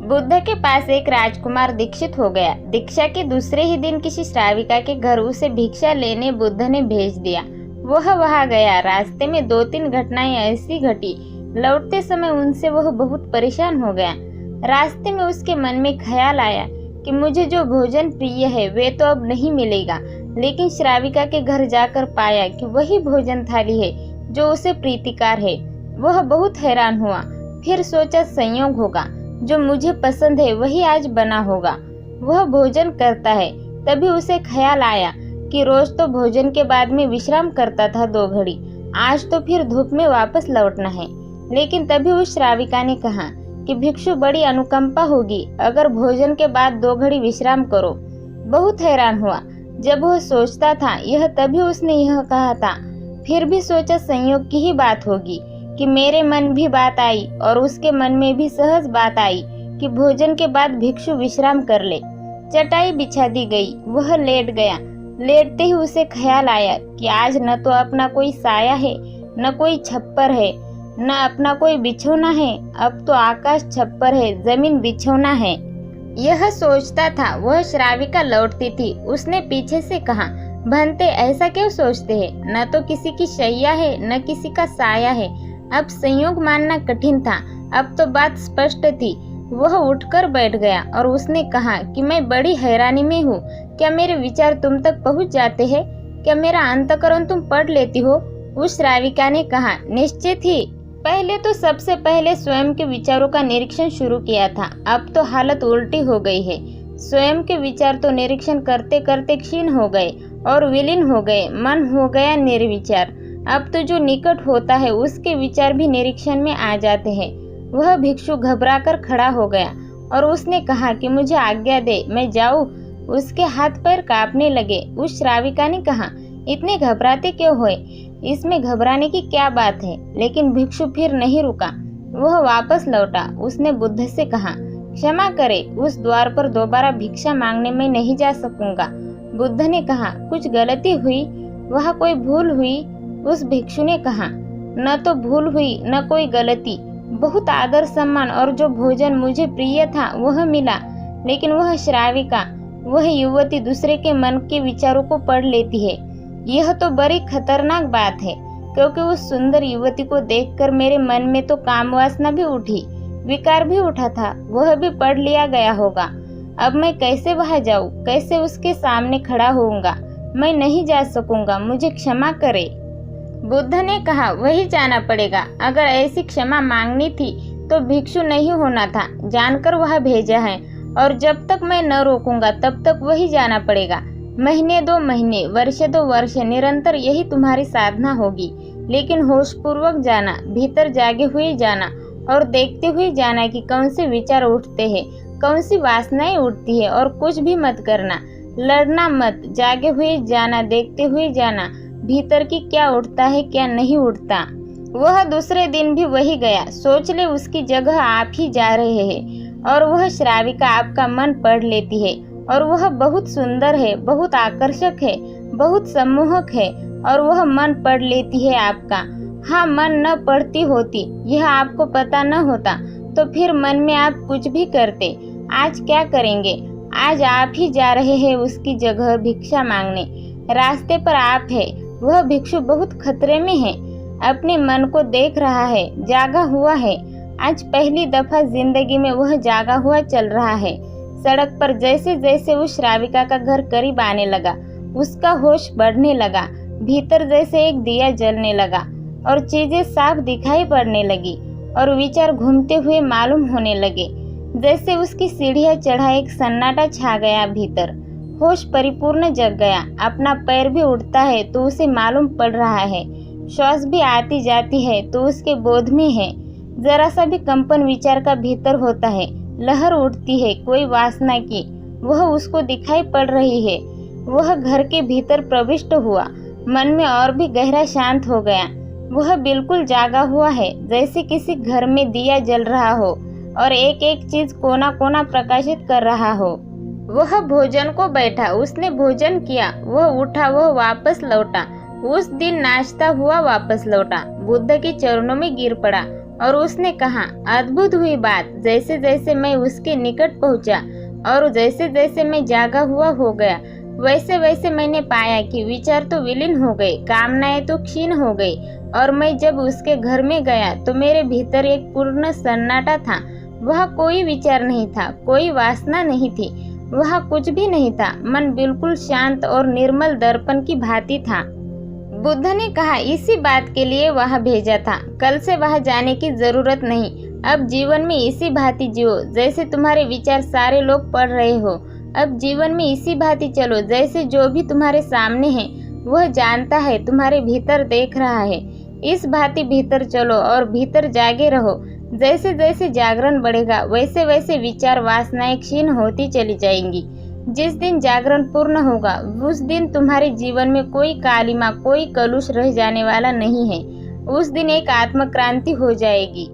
बुद्ध के पास एक राजकुमार दीक्षित हो गया। दीक्षा के दूसरे ही दिन किसी श्राविका के घर उसे भिक्षा लेने बुद्ध ने भेज दिया। वह वहां गया। रास्ते में 2-3 घटनाएं ऐसी घटी, लौटते समय उनसे वह बहुत परेशान हो गया। रास्ते में उसके मन में ख्याल आया कि मुझे जो भोजन प्रिय है वे तो अब नहीं मिलेगा, लेकिन श्राविका के घर जाकर पाया कि वही भोजन थाली है जो उसे प्रीतिकार है। वह बहुत हैरान हुआ। फिर सोचा संयोग होगा, जो मुझे पसंद है वही आज बना होगा। वह भोजन करता है। तभी उसे ख्याल आया कि रोज तो भोजन के बाद में विश्राम करता था 2 घड़ी, आज तो फिर धूप में वापस लौटना है। लेकिन तभी उस श्राविका ने कहा कि भिक्षु बड़ी अनुकंपा होगी अगर भोजन के बाद 2 घड़ी विश्राम करो। बहुत हैरान हुआ जब वह सोचता था यह, तभी उसने यह कहा था। फिर भी सोचा संयोग की ही बात होगी कि मेरे मन भी बात आई और उसके मन में भी सहज बात आई कि भोजन के बाद भिक्षु विश्राम कर ले। चटाई बिछा दी गई, वह लेट गया। लेटते ही उसे ख्याल आया कि आज न तो अपना कोई साया है, न कोई छप्पर है, न अपना कोई बिछौना है। अब तो आकाश छप्पर है, जमीन बिछौना है। यह सोचता था वह श्राविका लौटती थी। उसने पीछे से कहा, भंते ऐसा क्यों सोचते हैं? न तो किसी की शैया है न किसी का साया है। अब संयोग मानना कठिन था, अब तो बात स्पष्ट थी। वह उठकर बैठ गया और उसने कहा कि मैं बड़ी हैरानी में हूँ। क्या मेरे विचार तुम तक पहुँच जाते हैं? क्या मेरा अंतःकरण तुम पढ़ लेती हो? उस श्राविका ने कहा, निश्चित ही। पहले तो सबसे पहले स्वयं के विचारों का निरीक्षण शुरू किया था, अब तो हालत उल्टी हो गई है। स्वयं के विचार तो निरीक्षण करते करते क्षीण हो गए और विलीन हो गए। मन हो गया निर्विचार। अब तो जो निकट होता है उसके विचार भी निरीक्षण में आ जाते हैं। वह भिक्षु घबराकर खड़ा हो गया और उसने कहा कि मुझे आज्ञा दे, मैं जाऊं। उसके हाथ पैर कांपने लगे। उस श्राविका ने कहा, इतने घबराते क्यों हुए? इसमें घबराने की क्या बात है? लेकिन भिक्षु फिर नहीं रुका। वह वापस लौटा। उसने बुद्ध से कहा, क्षमा करे, उस द्वार पर दोबारा भिक्षा मांगने में नहीं जा सकूंगा। बुद्ध ने कहा, कुछ गलती हुई? वह कोई भूल हुई? उस भिक्षु ने कहा, न तो भूल हुई न कोई गलती। बहुत आदर सम्मान और जो भोजन मुझे प्रिय था वह मिला, लेकिन वह श्राविका, वह युवती दूसरे के मन के विचारों को पढ़ लेती है। यह तो बड़ी खतरनाक बात है, क्योंकि उस सुंदर युवती को देखकर मेरे मन में तो काम वासना भी उठी, विकार भी उठा था, वह भी पढ़ लिया गया होगा। अब मैं कैसे वहां जाऊं? कैसे उसके सामने खड़ा होऊंगा? मैं नहीं जा सकूंगा, मुझे क्षमा करे। बुद्ध ने कहा, वही जाना पड़ेगा। अगर ऐसी क्षमा मांगनी थी तो भिक्षु नहीं होना था, जानकर वह भेजा है, और जब तक मैं न रोकूंगा तब तक वही जाना पड़ेगा। महीने 2 महीने, वर्ष 2 वर्ष, निरंतर यही तुम्हारी साधना होगी। लेकिन होश पूर्वक जाना, भीतर जागे हुए जाना और देखते हुए जाना कि कौन से विचार उठते हैं, कौन सी वासनाएं उठती है, और कुछ भी मत करना। लड़ना मत, जागे हुए जाना, देखते हुए जाना भीतर की क्या उठता है क्या नहीं उठता। वह दूसरे दिन भी वही गया। सोच ले, उसकी जगह आप ही जा रहे हैं और वह श्राविका आपका मन पढ़ लेती है, और वह बहुत सुंदर है, बहुत आकर्षक है, बहुत सम्मोहक है, और वह मन पढ़ लेती है आपका। हाँ, मन न पढ़ती होती, यह आपको पता न होता, तो फिर मन में आप कुछ भी करते। आज क्या करेंगे? आज आप ही जा रहे हैं उसकी जगह भिक्षा मांगने। रास्ते पर आप है। वह भिक्षु बहुत खतरे में है, अपने मन को देख रहा है, जागा हुआ है। आज पहली दफा जिंदगी में वह जागा हुआ चल रहा है। सड़क पर जैसे जैसे उस श्राविका का घर करीब आने लगा, उसका होश बढ़ने लगा। भीतर जैसे एक दिया जलने लगा और चीजें साफ दिखाई पड़ने लगी और विचार घूमते हुए मालूम होने लगे। जैसे उसकी सीढ़ियां चढ़ा एक सन्नाटा छा गया। भीतर होश परिपूर्ण जग गया। अपना पैर भी उठता है तो उसे मालूम पड़ रहा है, श्वास भी आती जाती है तो उसके बोध में है। जरा सा भी कंपन विचार का भीतर होता है, लहर उठती है कोई वासना की, वह उसको दिखाई पड़ रही है। वह घर के भीतर प्रविष्ट हुआ, मन में और भी गहरा शांत हो गया। वह बिल्कुल जागा हुआ है, जैसे किसी घर में दिया जल रहा हो और एक एक चीज कोना कोना प्रकाशित कर रहा हो। वह भोजन को बैठा, उसने भोजन किया, वह उठा, वह वापस लौटा। उस दिन नाश्ता हुआ, वापस लौटा, बुद्ध के चरणों में गिर पड़ा और उसने कहा, अद्भुत हुई बात। जैसे जैसे मैं उसके निकट पहुंचा और जैसे जैसे मैं जागा हुआ हो गया, वैसे वैसे मैंने पाया कि विचार तो विलीन हो गए, कामनाएं तो क्षीण हो गई। और मैं जब उसके घर में गया तो मेरे भीतर एक पूर्ण सन्नाटा था। वह कोई विचार नहीं था, कोई वासना नहीं थी, वह कुछ भी नहीं था। मन बिल्कुल शांत और निर्मल दर्पण की भांति था। बुद्ध ने कहा, इसी बात के लिए वह भेजा था। कल से वह जाने की जरूरत नहीं। अब जीवन में इसी भांति जियो जैसे तुम्हारे विचार सारे लोग पढ़ रहे हो। अब जीवन में इसी भांति चलो जैसे जो भी तुम्हारे सामने है वह जानता है, तुम्हारे भीतर देख रहा है। इस भांति भीतर चलो और भीतर जागे रहो। जैसे जैसे जागरण बढ़ेगा वैसे वैसे विचार वासनाएं क्षीण होती चली जाएंगी। जिस दिन जागरण पूर्ण होगा उस दिन तुम्हारे जीवन में कोई कालिमा, कोई कलुष रह जाने वाला नहीं है। उस दिन एक आत्मक्रांति हो जाएगी।